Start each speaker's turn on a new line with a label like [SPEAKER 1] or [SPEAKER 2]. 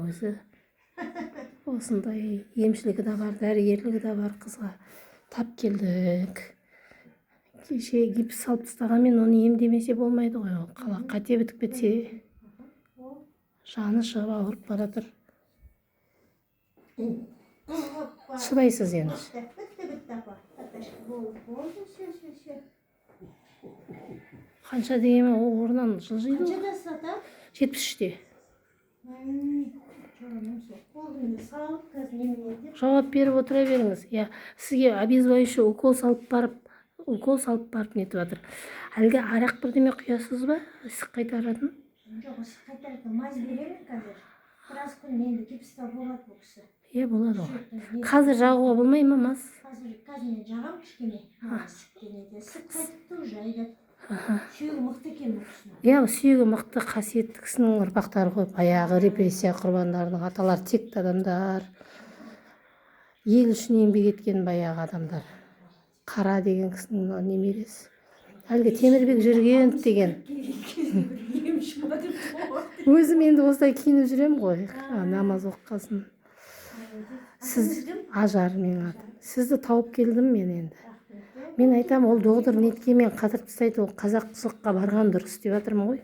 [SPEAKER 1] өзі осындай емшілігі де бар, дәрігерлігі де бар қызға тап келдік. Кеше гипс салып тастағанмен оны емдемесе болмайды ғой, ол қате бітіп кетсе жаны шығып ауырып бара жатыр. Шыдайсыз енді. Қанша дегенмен ол орнынан жылжиды.
[SPEAKER 2] Қаншада сатады?
[SPEAKER 1] 73-те. Жауап беріп отыра беріңіз. Сізге обезболивающий укол салып барып нетіп жатыр. Әлгі арақ бірдеме құясыз ба? Ісік қайтаратын?
[SPEAKER 2] Жоқ, ісік қайтаратын. Маз беремін қазір. Біраз күн енді гипста болады бұл кісі.
[SPEAKER 1] Болады ғой. Қазір жағуға болмай ма маз?
[SPEAKER 2] Қазір мен жағам кішкене. Ісік қайтыпты уже айдады. Сүйегі мықты екен бұл кісінің.
[SPEAKER 1] Сүйегі мықты, қасиетті кісінің ұрпақтары ғой. Баяғы репрессия құрбандарының аталары текті адамдар. Ел үшін еңбек еткен баяғы адамдар. Қара деген кісінің немересі. Әлгі Темірбек Жүргенов деген. Өзім енді осылай киініп жүрем ғой. Намаз оққасын. Сіз Ажар менің атым. Сізді тауып келдім мен енді. Мен айтам, ол доғдыр неткемен қатырып тастайды, ол қазақшылыққа барған дұрыс деп жатырмын ғой.